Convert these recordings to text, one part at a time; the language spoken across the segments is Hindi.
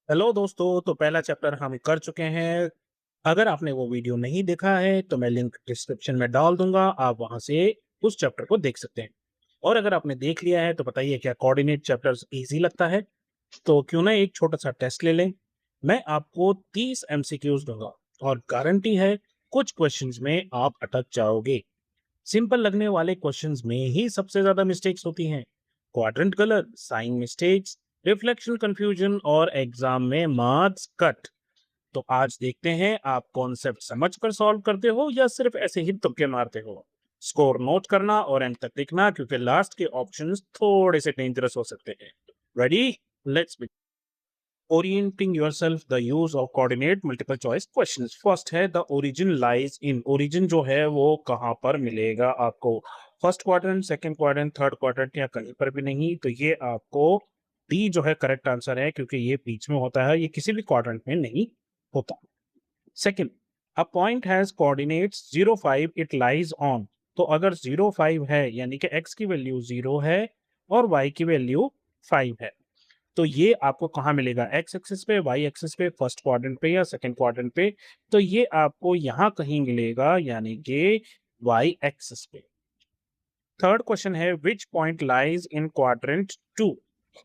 हेलो दोस्तों, तो पहला चैप्टर हम कर चुके हैं। अगर आपने वो वीडियो नहीं देखा है तो मैं लिंक डिस्क्रिप्शन में डाल दूंगा, आप वहां से उस चैप्टर को देख सकते हैं। और अगर आपने देख लिया है तो बताइए, क्या कोऑर्डिनेट चैप्टर्स इजी लगता है? तो क्यों ना एक छोटा सा टेस्ट ले लें। मैं आपको 30 एमसीक्यूज दूंगा और गारंटी है कुछ क्वेश्चंस में आप अटक जाओगे। सिंपल लगने वाले क्वेश्चंस में ही सबसे ज्यादा मिस्टेक्स होती हैं। Quadrant colour, sign mistakes, reflection confusion और एग्जाम में मार्क्स कट। तो आज देखते हैं आप कॉन्सेप्ट समझकर सॉल्व करते हो या सिर्फ ऐसे ही तुक्के मारते हो। स्कोर नोट करना और एंड तक देखना, क्योंकि लास्ट के ऑप्शंस थोड़े से डेंजरस हो सकते हैं। Ready? Let's orienting yourself the use of coordinate multiple choice questions। First है the origin lies in. Origin जो है वो कहाँ पर मिलेगा आपको? First quadrant, second quadrant, third quadrant या कहीं पर भी नहीं। तो ये आपको डी जो है करेक्ट आंसर है, क्योंकि ये बीच में होता है, ये किसी भी क्वाड्रेंट में नहीं होता। Second, a point has coordinates 0 5 it lies on. तो अगर 0 5 है यानी कि x की वैल्यू 0 है और y की वैल्यू 5 है, तो ये आपको कहाँ मिलेगा? एक्स एक्सिस पे, वाई एक्सिस पे, फर्स्ट क्वाड्रेंट पे या सेकंड क्वाड्रेंट पे? तो ये आपको यहाँ कहीं मिलेगा, यानी कि वाई एक्सिस पे। थर्ड क्वेश्चन है which point lies in quadrant to.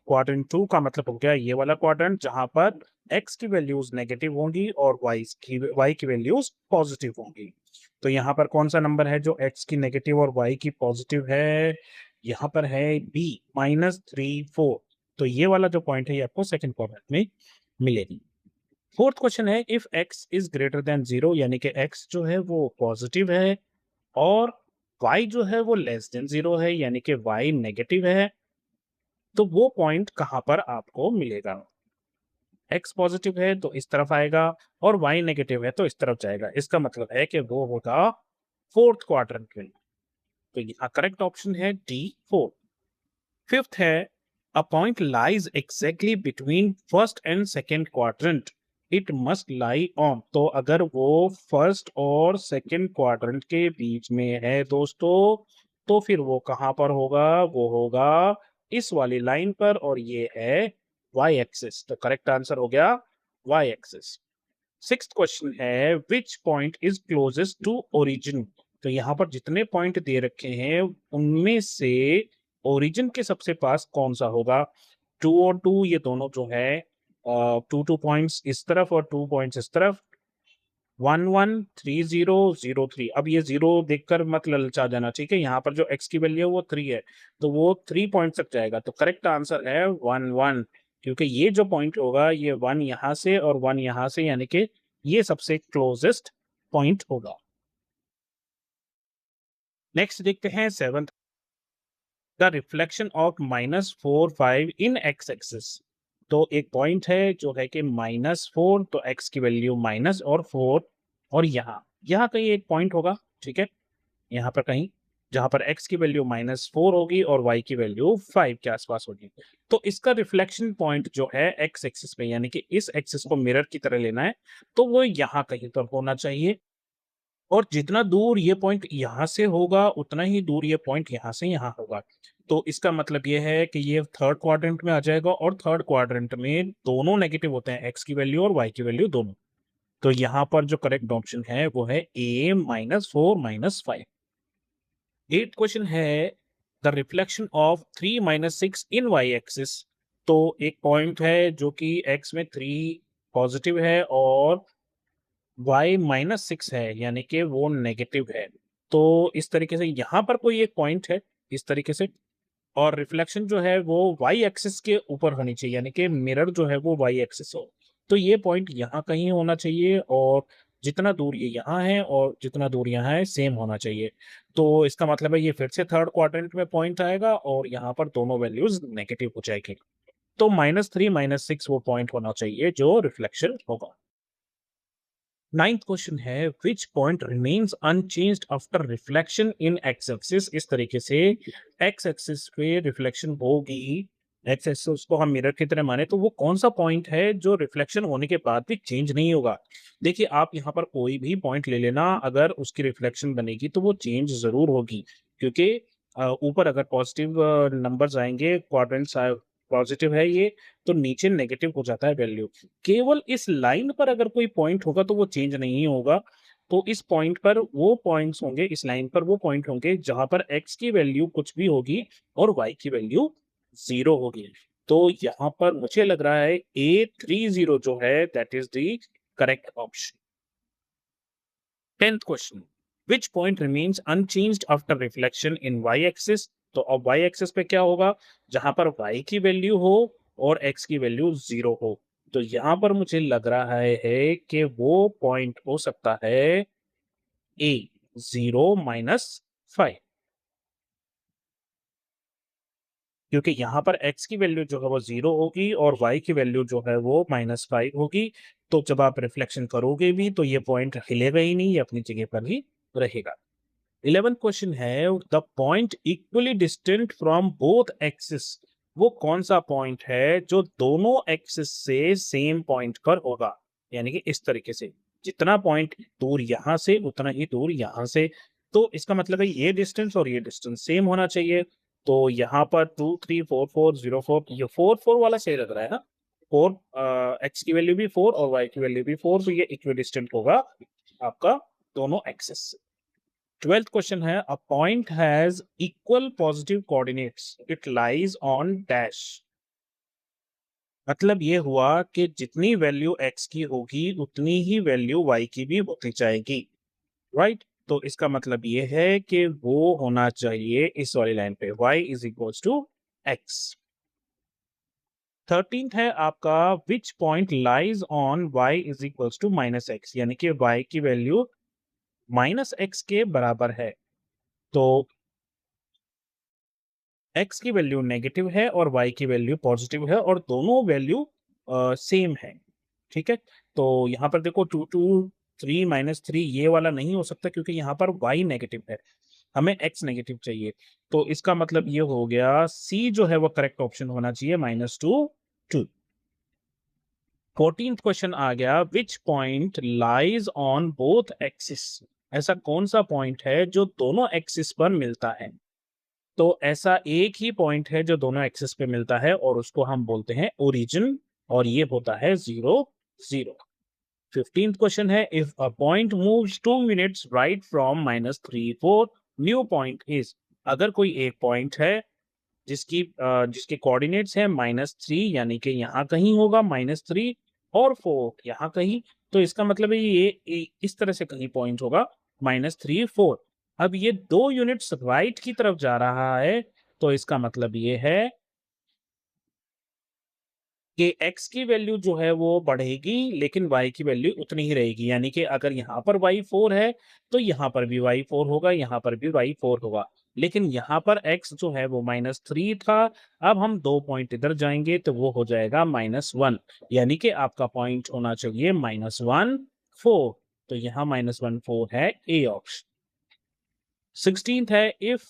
Quadrant to का मतलब हो गया ये वाला क्वाड्रेंट जहां पर एक्स की वैल्यूज नेगेटिव होंगी और वाई की वैल्यूज पॉजिटिव होंगी। तो यहाँ पर कौन सा नंबर है जो एक्स की नेगेटिव और वाई की पॉजिटिव है? यहाँ पर है बी, -3 4। तो ये वाला जो पॉइंट है ये आपको सेकंड क्वाड्रेंट में मिलेगी। फोर्थ क्वेश्चन है if x is greater than 0, यानी कि एक्स जो है वो पॉजिटिव है और y जो है वो लेस देन 0 है, यानी कि y नेगेटिव है। तो वो पॉइंट कहां पर आपको मिलेगा? x पॉजिटिव है तो इस तरफ आएगा और y नेगेटिव है तो इस तरफ जाएगा। इसका मतलब है कि वो होगा फोर्थ क्वाड्रेंट में। तो यहाँ करेक्ट ऑप्शन है डी, फोर्थ। फिफ्थ है a point lies exactly between first and second quadrant, it must lie on. तो अगर वो फर्स्ट और सेकेंड क्वाड्रेंट के बीच में है दोस्तों, तो फिर वो कहां पर होगा? वो होगा इस वाली लाइन पर, और ये है वाई एक्सिस। तो करेक्ट आंसर हो गया वाई एक्सिस। सिक्स्थ क्वेश्चन है which point is closest to origin. तो यहाँ पर जितने पॉइंट दे रखे हैं उनमें से ओरिजिन के सबसे पास कौन सा होगा? 2 और 2 ये दोनों जो है, 2 पॉइंट्स इस तरफ और 2 पॉइंट्स इस तरफ। 1 1 3 0 0 3। अब ये 0 देखकर मत ललचा जाना, ठीक है? यहाँ पर जो x की वैल्यू है वो 3 है, तो वो 3 पॉइंट तक जाएगा। तो करेक्ट आंसर है 1 1, क्योंकि ये जो पॉइंट होगा ये 1 यहाँ से और 1 यहाँ से, यानी कि ये सबसे क्लोजेस्ट पॉइंट होगा। नेक्स्ट देखते हैं seventh, the reflection of -4 5 in x axis. तो एक पॉइंट है जो है कि -4, तो x की वैल्यू माइनस और 4, और यहाँ कहीं एक पॉइंट होगा, ठीक है? यहाँ पर कहीं जहां पर x की वैल्यू -4 होगी और y की वैल्यू 5 के आसपास होगी। तो इसका रिफ्लेक्शन पॉइंट जो है x एक्सिस पे, यानी कि इस एक्सिस को मिरर की तरह लेना है, तो वो यहाँ कहीं पर होना चाहिए। और जितना दूर ये पॉइंट यहाँ से होगा उतना ही दूर ये पॉइंट यहाँ से यहाँ होगा। तो इसका मतलब ये है कि ये थर्ड क्वाड्रेंट में आ जाएगा, और थर्ड क्वाड्रेंट में दोनों नेगेटिव होते हैं, x की वैल्यू और y की वैल्यू दोनों। तो यहाँ पर जो करेक्ट ऑप्शन है वो है a, -4 -5। एट क्वेश्चन है the reflection of 3 - 6 in y axis. तो एक पॉइंट है जो कि x में 3 पॉजिटिव है और y -6 है, यानी कि वो नेगेटिव है। तो इस तरीके से यहाँ पर कोई एक पॉइंट है इस तरीके से, और रिफ्लेक्शन जो है वो y एक्सिस के ऊपर होनी चाहिए, यानी कि मिरर जो है वो y एक्सिस हो। तो ये पॉइंट यहाँ कहीं होना चाहिए, और जितना दूर ये यहाँ है और जितना दूर यहाँ है सेम होना चाहिए। तो इसका मतलब है ये फिर से थर्ड क्वाड्रेंट में पॉइंट आएगा और यहाँ पर दोनों वैल्यूज नेगेटिव हो जाएगी। तो -3 -6 वो पॉइंट होना चाहिए जो रिफ्लेक्शन होगा। नाइन्थ क्वेश्चन है which point remains unchanged after reflection in x axis. इस तरीके से एक्स एक्सिस पे रिफ्लेक्शन होगी, एक्स एक्सिस को हम मिरर की तरह माने, तो वो कौन सा पॉइंट है जो रिफ्लेक्शन होने के बाद भी चेंज नहीं होगा? देखिए, आप यहाँ पर कोई भी पॉइंट ले लेना, अगर उसकी रिफ्लेक्शन बनेगी तो वो चेंज जरूर होगी, क्योंकि ऊपर अगर पॉजिटिव नंबर्स आएंगे, क्वाड्रेंट्स पॉजिटिव है ये, तो नीचे नेगेटिव हो जाता है वैल्यू। केवल इस लाइन पर अगर कोई पॉइंट होगा तो वो चेंज नहीं होगा। तो इस पॉइंट पर वो पॉइंट्स होंगे, इस लाइन पर वो पॉइंट होंगे जहां पर x की वैल्यू कुछ भी होगी और y की वैल्यू 0 होगी। तो यहाँ पर मुझे लग रहा है A30 जो है that is the correct option. 10th question, which point remains unchanged after reflection in y axis. तो अब वाई एक्सिस पे क्या होगा, जहां पर y की वैल्यू हो और x की वैल्यू 0 हो। तो यहां पर मुझे लग रहा है कि वो पॉइंट हो सकता है a 0 - 5, क्योंकि यहाँ पर x की वैल्यू जो है वो 0 होगी और y की वैल्यू जो है वो -5 होगी। तो जब आप रिफ्लेक्शन करोगे भी तो ये पॉइंट हिलेगा ही नहीं, ये अपनी जगह पर ही रहेगा। 11th क्वेश्चन है, the point equally distant from both axis. वो कौन सा पॉइंट है जो दोनों एक्सिस से सेम पॉइंट पर होगा, यानी कि इस तरीके से जितना पॉइंट दूर यहां से उतना ही दूर यहां से। तो इसका मतलब है ये डिस्टेंस और ये डिस्टेंस सेम होना चाहिए। तो यहाँ पर 2 3 4 4 0 4, ये 4 4 वाला सही लग रहा है ना। 4 एक्स की वैल्यू भी 4 और वाई की वैल्यू भी 4, तो ये इक्वी डिस्टेंट होगा आपका दोनों एक्सिस। 12th क्वेश्चन है, a point has equal positive coordinates, it lies on dash. मतलब ये हुआ कि जितनी वैल्यू x की होगी उतनी ही वैल्यू y की भी होती जाएगी, राइट। तो इसका मतलब ये है कि वो होना चाहिए इस वाली लाइन पे y is equals to x। 13th है आपका, which point lies on y is equals to -x, यानी कि y की वैल्यू -x के बराबर है। तो x की वैल्यू नेगेटिव है और y की वैल्यू पॉजिटिव है और दोनों वैल्यू सेम है, ठीक है। तो यहाँ पर देखो 2 2 3 -3 ये वाला नहीं हो सकता क्योंकि यहाँ पर y नेगेटिव है, हमें x नेगेटिव चाहिए। तो इसका मतलब ये हो गया C जो है वो करेक्ट ऑप्शन होना चाहिए, -2 2। 14th क्वेश्चन आ गया, विच point lies on both axis. ऐसा कौन सा पॉइंट है जो दोनों एक्सिस पर मिलता है। तो ऐसा एक ही पॉइंट है जो दोनों एक्सिस पे मिलता है और उसको हम बोलते हैं ओरिजिन, और ये होता है 0 0। 15th क्वेश्चन है, if a point moves 2 units right from -3 4, new point is. अगर कोई एक पॉइंट है जिसके कोऑर्डिनेट्स है -3, यानी कि यहाँ कहीं होगा -3 और 4 यहाँ कहीं। तो इसका मतलब है ये इस तरह से कहीं पॉइंट होगा -3 4। अब ये 2 यूनिट्स राइट की तरफ जा रहा है, तो इसका मतलब ये है कि x की वैल्यू जो है वो बढ़ेगी लेकिन y की वैल्यू उतनी ही रहेगी। यानी कि अगर यहाँ पर y 4 है तो यहाँ पर भी y 4 होगा, यहाँ पर भी y 4 होगा। लेकिन यहाँ पर x जो है वो -3 था। अब हम 2 पॉइंट इधर जाएंगे तो वो हो जाएगा -1, यानी कि आपका पॉइंट होना चाहिए -1 4। तो यहाँ -1 4 है ए ऑप्शन। 16th है, if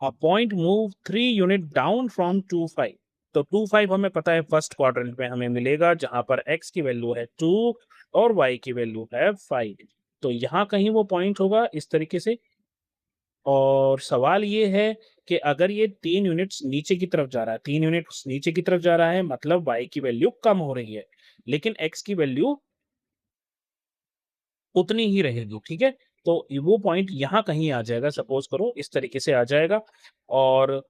a point move 3 unit down from 2 5। तो 2 5 हमें पता है फर्स्ट क्वाड्रेंट में हमें मिलेगा जहां पर x की वैल्यू है 2 और y की वैल्यू है 5। तो यहाँ कहीं वो पॉइंट होगा इस तरीके से। और सवाल ये है कि अगर ये 3 यूनिट्स नीचे की तरफ जा रहा है, 3 यूनिट्स नीचे की तरफ जा रहा है मतलब y की वैल्यू कम हो रही है, लेकिन x की वैल्यू उतनी ही रहेगी, ठीक है। तो वो पॉइंट यहाँ कहीं आ जाएगा, सपोज करो इस तरीके से आ जाएगा। और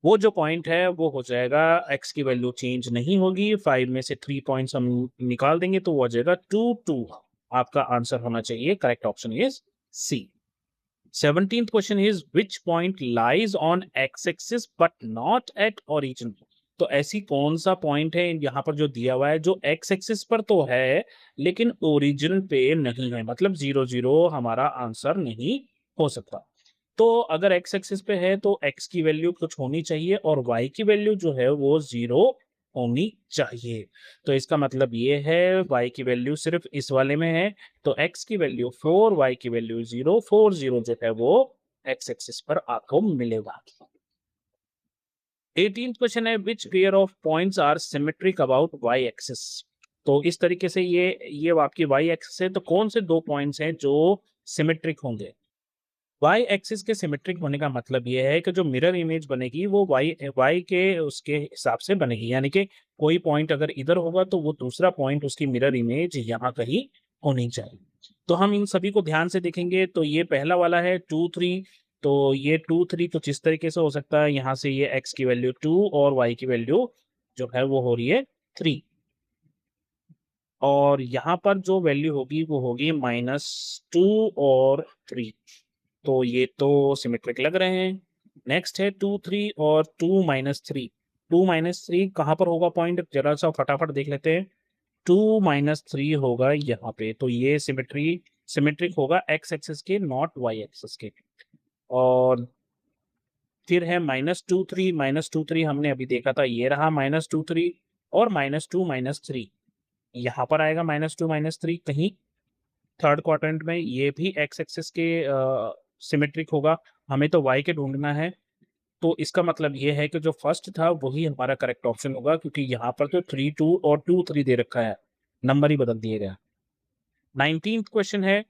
वो जो पॉइंट है वो हो जाएगा, x की वैल्यू चेंज नहीं होगी, 5 में से 3 पॉइंट्स हम निकाल देंगे तो वो आ जाएगा 2 2। आपका आंसर होना चाहिए, correct option is C. 17th question is, which point lies on x axis but not at origin. तो ऐसी कौन सा पॉइंट है यहाँ पर जो दिया हुआ है जो एक्स एक्सिस पर तो है लेकिन ओरिजिन पे नहीं है, मतलब 0 0 हमारा आंसर नहीं हो सकता। तो अगर x एक्सिस पे है तो x की वैल्यू कुछ होनी चाहिए और y की वैल्यू जो है वो 0 होनी चाहिए। तो इसका मतलब ये है y की वैल्यू सिर्फ इस वाले में है, तो x की वैल्यू 4, y की वैल्यू 0 4 0 जो है वो x एक्सिस पर आपको मिलेगा। 18th क्वेश्चन है, which pair of points are symmetric about y axis. तो इस तरीके से ये आपकी y एक्सिस है, तो कौन से दो पॉइंट्स हैं जो सिमेट्रिक होंगे। वाई एक्सिस के सिमेट्रिक होने का मतलब ये है कि जो मिरर इमेज बनेगी वो वाई वाई के उसके हिसाब से बनेगी, यानी कि कोई पॉइंट अगर इधर होगा तो वो दूसरा पॉइंट उसकी मिरर इमेज यहाँ कहीं होनी चाहिए। तो हम इन सभी को ध्यान से देखेंगे। तो ये पहला वाला है 2 3। तो ये 2 3 कुछ इस तरीके से हो सकता है, यहाँ से ये x की वैल्यू 2 और y की वैल्यू जो है वो हो रही है 3, और यहाँ पर जो वैल्यू होगी वो होगी -2 और 3। तो ये तो सिमेट्रिक लग रहे हैं। नेक्स्ट है 2 3 और 2 - 3। 2 - 3 कहाँ पर होगा पॉइंट, जरा सा फटाफट देख लेते हैं। 2 - 3 होगा यहाँ पे, तो ये सिमेट्रिक होगा x एक्सिस के, नॉट y एक्सिस के। और फिर है -2 3। -2 3 हमने अभी देखा था, ये रहा -2 3 और -2 - 3 यहाँ पर आएगा। -2 - 3 कहीं थर्ड क्वाड्रेंट में, ये भी x एक्सिस के सिमेट्रिक होगा। हमें तो y के ढूंढना है, तो इसका मतलब ये है कि जो फर्स्ट था वही हमारा करेक्ट ऑप्शन होगा, क्योंकि यहाँ पर तो 3 2 और 2 3 दे रखा है, नंबर ही बदल दिए गया। 19th क्वेश्चन है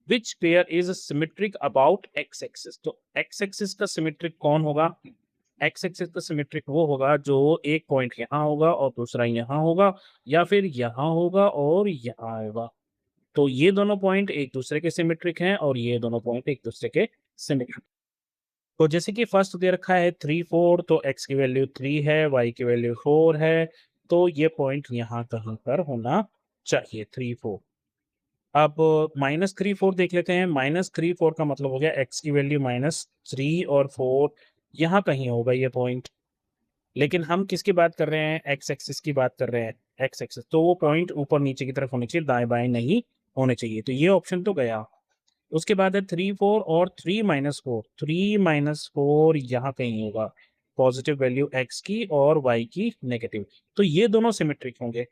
which pair is symmetric about x axis. तो x एक्सिस का सिमेट्रिक कौन होगा? x एक्सिस का सिमेट्रिक वो होगा जो एक पॉइंट यहाँ होगा और दूसरा यहाँ होगा, या फिर यहाँ होगा और यहाँ आएगा। तो ये दोनों पॉइंट एक दूसरे के सिमेट्रिक हैं और ये दोनों पॉइंट एक दूसरे के सिमेट्रिक। तो जैसे कि फर्स्ट दे रखा है 3 4, तो x की वैल्यू 3 है, y की वैल्यू 4 है, तो ये पॉइंट यहाँ कहीं पर होना चाहिए 3 4। अब -3 4 देख लेते हैं। -3 4 का मतलब हो गया x की वैल्यू -3 और 4, यहाँ कहीं होगा ये पॉइंट। लेकिन हम किसकी बात कर रहे हैं? x एक्सिस की बात कर रहे हैं। x एक्सिस तो वो पॉइंट ऊपर नीचे की तरफ होने चाहिए, दाएं बाएं नहीं होने चाहिए। तो ये ऑप्शन तो गया। उसके बाद है 3 4 और 3 - 4। 3 - 4 यहाँ कहीं होगा, पॉजिटिव वैल्यू x की और y की नेगेटिव। तो ये दोनों सिमेट्रिक होंगे,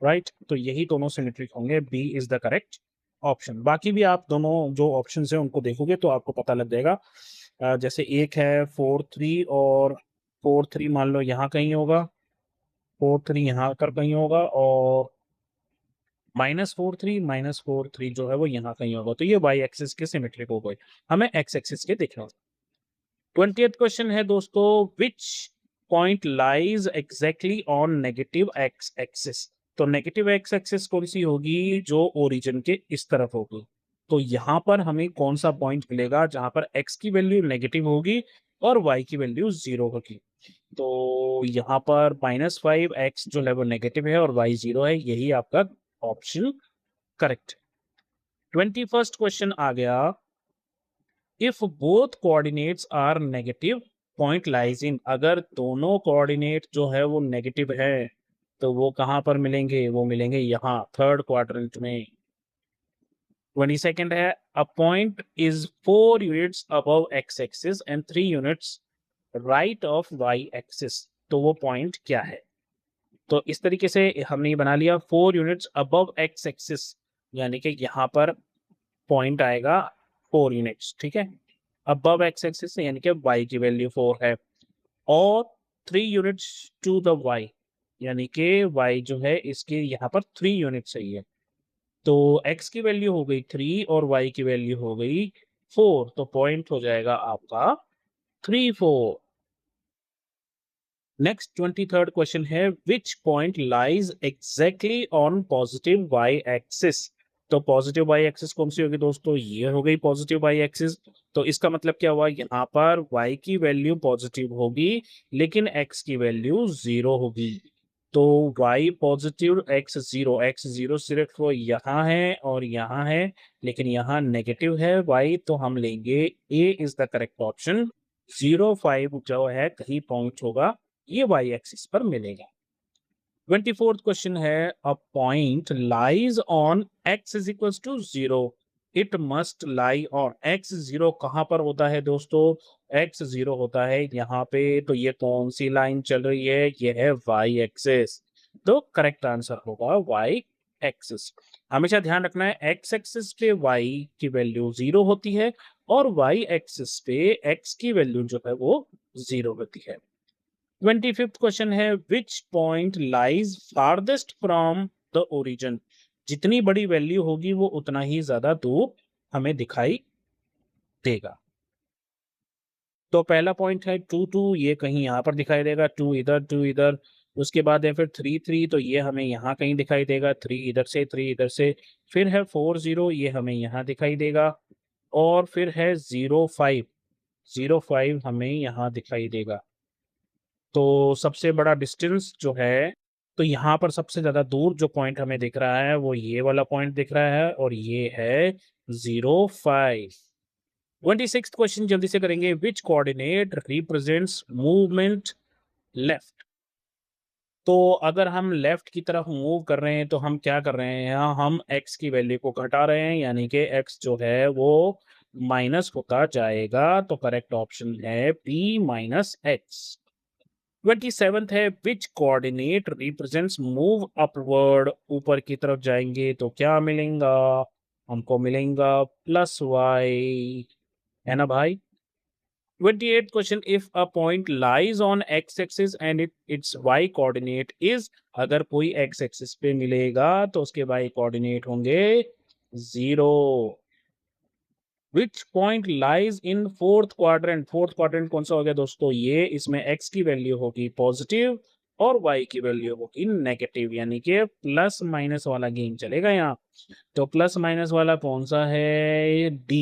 राइट। तो यही दोनों सिमेट्रिक होंगे, B is the correct option. बाकी भी आप दोनों जो ऑप्शन है उनको देखोगे तो आपको पता लग जाएगा। जैसे एक है 4 3 और 4 3 मान लो यहाँ कहीं होगा, 4 3 यहाँ कर कहीं होगा, और -4 3 जो है वो यहाँ कहीं होगा। तो ये y एक्सिस के सिमेट्रिक हो गए, हमें x एक्सिस के देखना होगा। 20th क्वेश्चन है दोस्तों विच point lies exactly on negative x axis. तो नेगेटिव x एक्सिस कौन सी होगी? जो ओरिजिन के इस तरफ होगी। तो यहाँ पर हमें कौन सा पॉइंट मिलेगा जहां पर x की वैल्यू नेगेटिव होगी और y की वैल्यू 0 होगी? तो यहाँ पर -5x जो है वो नेगेटिव है और y 0 है, यही आपका ऑप्शन करेक्ट। 21st क्वेश्चन आ गया if both coordinates are negative point lies in. अगर दोनों कोऑर्डिनेट जो है वो नेगेटिव है तो वो कहां पर मिलेंगे? वो मिलेंगे यहाँ थर्ड क्वाड्रेंट में। 22nd है a point is 4 units above x axis and 3 units right of y axis. तो वो पॉइंट क्या है? तो इस तरीके से हमने ये बना लिया 4 यूनिट्स अबव x एक्सिस, यानी कि यहाँ पर पॉइंट आएगा 4 यूनिट्स, ठीक है, अबव x एक्सिस, यानी कि y की वैल्यू 4 है, और 3 यूनिट्स टू द y, यानी कि y जो है इसके यहाँ पर 3 यूनिट चाहिए। तो x की वैल्यू हो गई 3 और y की वैल्यू हो गई 4, तो पॉइंट हो जाएगा आपका 3 4। नेक्स्ट 23rd क्वेश्चन है which point lies exactly on positive y axis. तो पॉजिटिव y एक्सिस कौन सी होगी दोस्तों? ये हो गई पॉजिटिव y एक्सिस। तो इसका मतलब क्या हुआ? यहाँ पर y की वैल्यू पॉजिटिव होगी लेकिन x की वैल्यू 0 होगी। तो y पॉजिटिव x 0 सिर्फ वो यहाँ है और यहाँ है, लेकिन यहाँ नेगेटिव है y, तो हम लेंगे a is the correct option. 0 5 जो है कहीं पॉइंट होगा, ये y एक्सिस पर मिलेगा। 24th क्वेश्चन है a point lies on x is equals to 0, it must lie on x 0 कहां पर होता है दोस्तों? x 0 होता है यहाँ पे। तो ये कौन सी लाइन चल रही है? ये है y एक्सिस। तो करेक्ट आंसर होगा y एक्सिस। हमेशा ध्यान रखना है x एक्सिस पे y की वैल्यू 0 होती है और y एक्सिस पे x की वैल्यू जो है वो 0 होती है। 25th क्वेश्चन है which point lies farthest from the origin. जितनी बड़ी वैल्यू होगी वो उतना ही ज्यादा दूर हमें दिखाई देगा। तो पहला पॉइंट है 2 2, ये कहीं यहाँ पर दिखाई देगा, 2 इधर 2 इधर। उसके बाद है फिर 3 3, तो ये हमें यहाँ कहीं दिखाई देगा, 3 इधर से 3 इधर से। फिर है 4 0, ये हमें यहाँ दिखाई देगा। और फिर है 0 5, 0 5 हमें यहाँ दिखाई देगा। तो सबसे बड़ा डिस्टेंस जो है, तो यहाँ पर सबसे ज्यादा दूर जो पॉइंट हमें दिख रहा है वो ये वाला पॉइंट दिख रहा है, और ये है 0 5। 26th क्वेश्चन जल्दी से करेंगे। विच कोऑर्डिनेट रिप्रेजेंट्स मूवमेंट लेफ्ट। तो अगर हम लेफ्ट की तरफ मूव कर रहे हैं तो हम क्या कर रहे हैं, यहाँ हम x की वैल्यू को घटा रहे हैं, यानी कि x जो है वो माइनस होता जाएगा। तो करेक्ट ऑप्शन है p माइनस एक्स। 27th है। विच कोऑर्डिनेट रिप्रेजेंट्स मूव अपवर्ड। ऊपर की तरफ जाएंगे तो क्या मिलेगा, हमको मिलेगा +y, है ना भाई। 28th question, if a point lies on x-axis and its y coordinate is, अगर कोई x-axis पे मिलेगा तो उसके y coordinate होंगे 0। Which point lies in fourth quadrant। Fourth quadrant कौन सा हो गया दोस्तों, ये इसमें x की वैल्यू होगी पॉजिटिव और y की वैल्यू होगी नेगेटिव, यानी कि प्लस माइनस वाला गेम चलेगा यहाँ। तो प्लस माइनस वाला कौन सा है, D,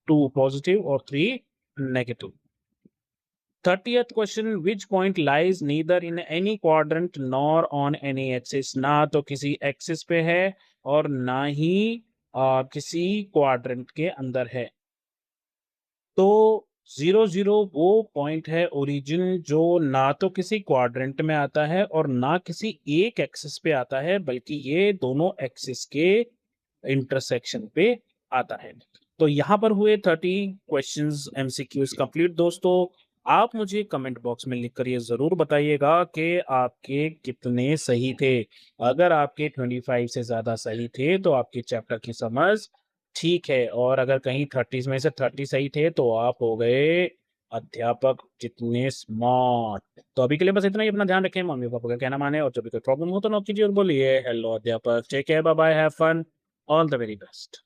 2 पॉजिटिव और 3 negative. 30th question, which point lies neither in any quadrant nor on any axis. ना तो किसी एक्सिस पे है और ना ही किसी क्वाड्रेंट के अंदर है। तो 0 0 वो पॉइंट है ओरिजिन जो ना तो किसी क्वाड्रेंट में आता है और ना किसी एक एक्सिस पे आता है, बल्कि ये दोनों एक्सिस के इंटरसेक्शन पे आता है। तो यहाँ पर हुए 30 क्वेश्चंस एमसीक्यूज कंप्लीट दोस्तों। आप मुझे कमेंट बॉक्स में लिखकर ये जरूर बताइएगा कि आपके कितने सही थे। अगर आपके 25 से ज्यादा सही थे तो आपके चैप्टर की समझ ठीक है, और अगर कहीं 30 में से 30 सही थे तो आप हो गए अध्यापक जितने स्मार्ट। तो अभी के लिए बस इतना ही। अपना ध्यान रखें, मम्मी पापा का कहना माने, और जब भी कोई प्रॉब्लम हो तो नोट कीजिए और बोलिए हेलो अध्यापक, take care, bye bye, have fun, all the very best.